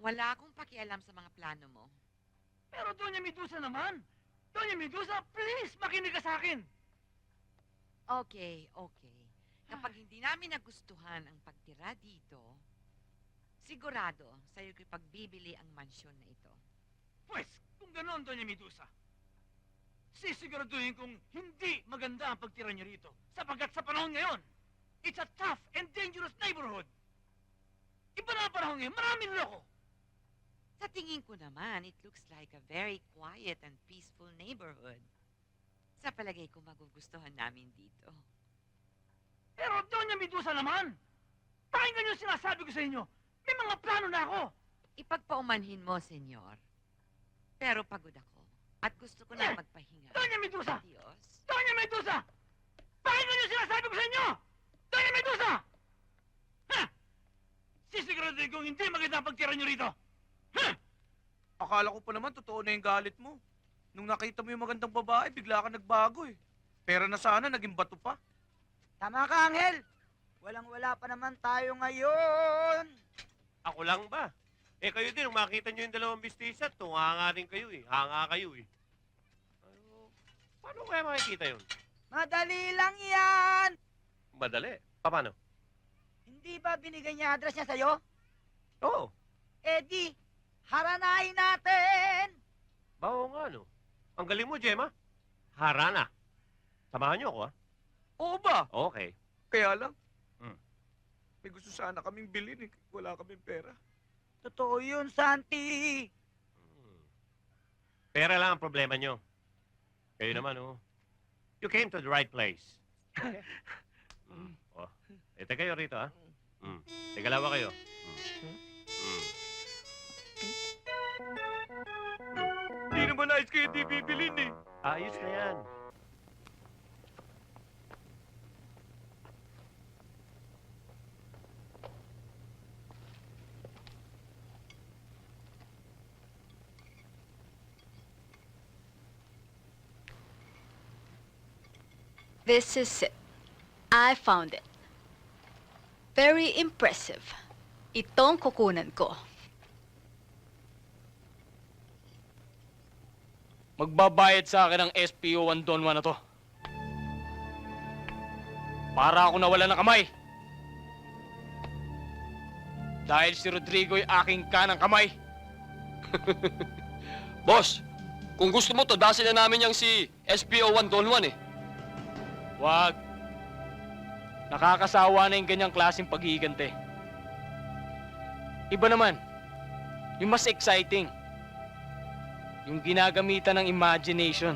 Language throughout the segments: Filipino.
Wala akong pakialam sa mga plano mo. Pero Doña Medusa naman! Doña Medusa, please, makinig ka sa akin! Okay, okay. Kapag hindi namin nagustuhan ang pagtira dito, sigurado sa'yo ko'y pagbibili ang mansyon na ito. Pues, kung ganoon, Doña Medusa, sisiguraduhin kong hindi maganda ang pagtira niyo rito sapagkat sa panahon ngayon, it's a tough and dangerous neighborhood. Iba na ang panahon ngayon, maraming loko. Sa tingin ko naman, it looks like a very quiet and peaceful neighborhood. Sa palagay ko, magugustuhan namin dito. Pero Doña Medusa naman, pakinggan niyo ang sinasabi ko sa inyo. May mga plano na ako. Ipagpaumanhin mo, senyor. Pero pagod ako at gusto ko na magpahinga. Doña Medusa! Adios. Doña Medusa! Pakinggan niyo ang sinasabi ko sa inyo! Doña Medusa! Ha! Sisiguraduhin kong hindi maganda ang pagtira niyo rito. Ha! Akala ko pa naman totoo na yung galit mo. Nung nakita mo yung magandang babae, bigla ka nagbago eh. Pera na sana, naging bato pa. Tama ka, Angel. Walang-wala pa naman tayo ngayon. Ako lang ba? Eh kayo din, nung makita nyo yung dalawang bistisa, tunganga rin kayo eh. Hanga kayo eh. Ano, paano kaya makikita yun? Madali lang yan. Madali. Paano? Hindi ba binigay niya address niya sa'yo? Oo. Eh di, haranahin natin. Oo nga no. Ang galing mo, Gemma. Harana. Samahan niyo ako, ah. Oo ba? Okay. Kaya lang. Hmm. May gusto sana kaming bilhin eh. Wala kaming pera. Totoo yun, Santi. Hmm. Pera lang ang problema nyo. Kayo naman, oh. You came to the right place. Okay? Oh. Ete kayo rito, ah. Tigalawa kayo. Hindi naman ayos kayo di bibilin eh. Ayos na yan. This is it. I found it. Very impressive. Itong kukunan ko. Magbabayad sa akin ng SPO 1 Don Juan na to. Para ako nawala ng kamay. Dahil si Rodrigo'y aking kanang kamay. Boss, kung gusto mo to, dasin na namin yung si SPO 1 Don Juan eh. Wag. Nakakasawa na yung ganyang klaseng paghihigante. Iba naman, yung mas exciting. Yung ginagamitan ng imagination.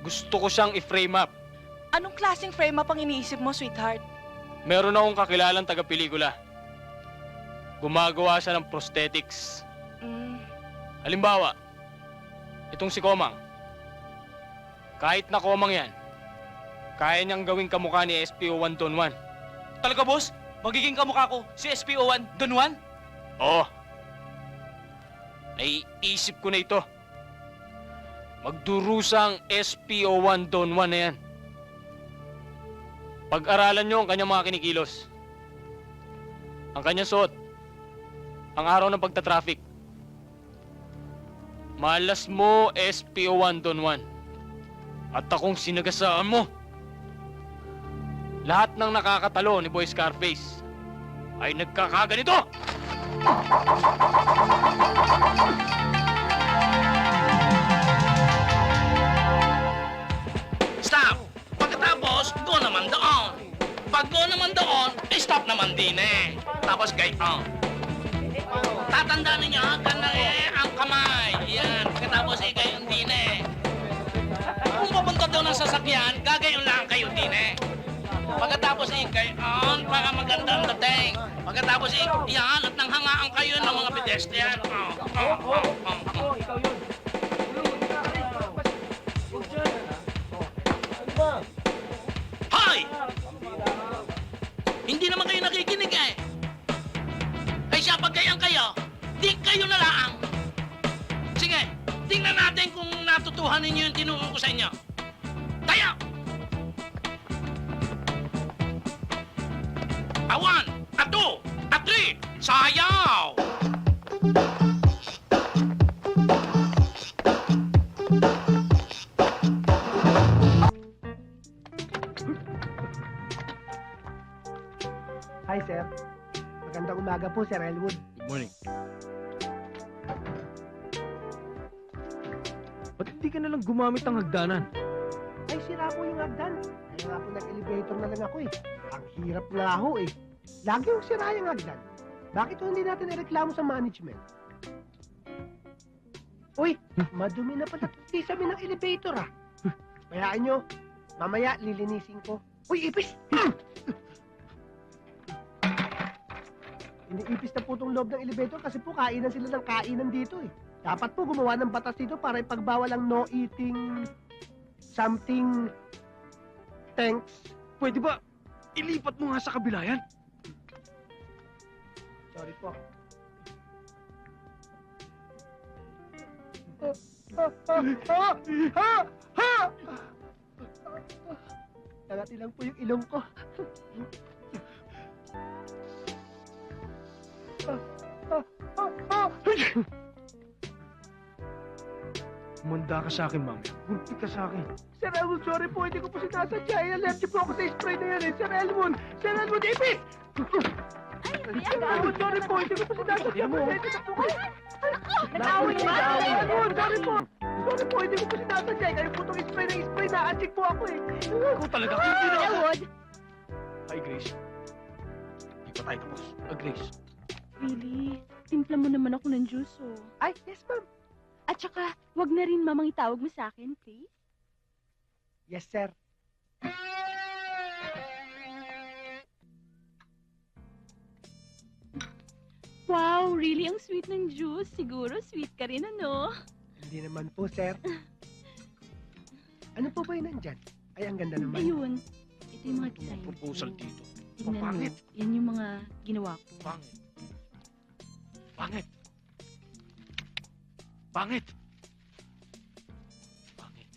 Gusto ko siyang i-frame up. Anong klaseng frame up ang iniisip mo, sweetheart? Meron akong kakilalang taga-pelikula. Gumagawa siya ng prosthetics. Halimbawa, itong si Komang. Kahit na Komang yan, kaya niyang gawing kamukha ni SPO 1 Don Juan. Talaga, boss? Magiging kamukha ko si SPO1 Don Juan? Oo. Naiisip ko na ito. Magdurusang SPO 1 Don Juan na yan. Pag-aralan niyo ang kanyang mga kinikilos. Ang kanyang suot. Ang araw ng pagtatraffic. Malas mo, SPO 1 Don Juan. At akong sinagasaan mo. Lahat ng nakakatalo ni Boy Scarface ay nagkakaganito! Stop! Pagkatapos, go naman doon. Pag go naman doon, stop naman din eh. Tapos gayon. Tatandaan ninyo, ganun ang kamay. Yan. Pagkatapos gayon din eh. Kung papunta doon ang sasakyan, gagayon lang kayo din eh. Pagkatapos gayon, para maganda ang dating. Pagkatapos yan, at nanghangaan kayo ng mga pedestrian. Hoy! Hindi naman kayo nakikinig eh. Ay siya, pag ganyan kayo, di kayo na lang. Sige, tingnan natin kung natutuhan ninyo yung tinuro ko sa inyo. Tayo! A 1, a 2, a 3, Sayaw! Hi, sir. Magandang umaga po, Sir Elwood. Good morning. Ba't hindi ka nalang gumamit ng hagdanan? Ay, sira po yung hagdan. Kaya nga po nag-elevator na lang ako eh. Ang hirap nga ho eh. Lagi yung sira yung hagdan. Bakit ho hindi natin ireklamo sa management? Uy, madumi na pala sabi ng elevator ah. Bayaan nyo, mamaya lilinisin ko. Uy, ipis! Iniipis na po itong loob ng elevator kasi po kainan sila ng kainan dito eh. Dapat po gumawa ng batas dito para ipagbawal ang no eating something thanks. Pwede ba ilipat mo nga sa kabila yan? Sorry po. Nangati lang po yung ilong ko. Umanda ka sa akin, mami. Gulpi ka sa akin. Sir Elwood, sorry po, hindi ko po sinasadya. Allergic po ako sa spray na yan eh. Sir Elwood! Sir Elwood, ipis! Sir Elwood, sorry po, hindi ko po sinasadya. Pasensya na po kayo. Nag-away ba? Sir Elwood, sorry po. Sorry po, hindi ko po sinasadya. Kayo po itong spray ng spray na addict po ako eh. Ako talaga, hindi na ako. Elwood, Hi, Grace. Di pa tayo tapos. Grace. really? Timpla mo naman ako ng juice, oh. Ay, yes ma'am. At saka, wag na rin mamang itawag mo sa akin, please. Yes, sir. Wow, really ang sweet ng juice. Siguro sweet ka rin, ano? Hindi naman po, sir. Ano po ba yun nandyan? Ay, ang ganda naman. Ayun. Ito yung mga design ko. Proposal dito. Tignan mo. Pangit. Yan yung mga ginawa ko. Pangit. Pangit. Pangit. Pangit.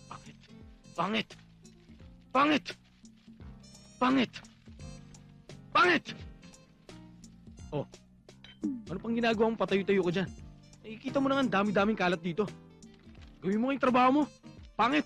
Pangit. Pangit. Pangit. Pangit. Pangit. Oh. Ano pang ginagawa mong patayo-tayo ko dyan? Nakikita mo na nga ang dami-daming kalat dito. Gawin mo nga yung trabaho mo. Pangit.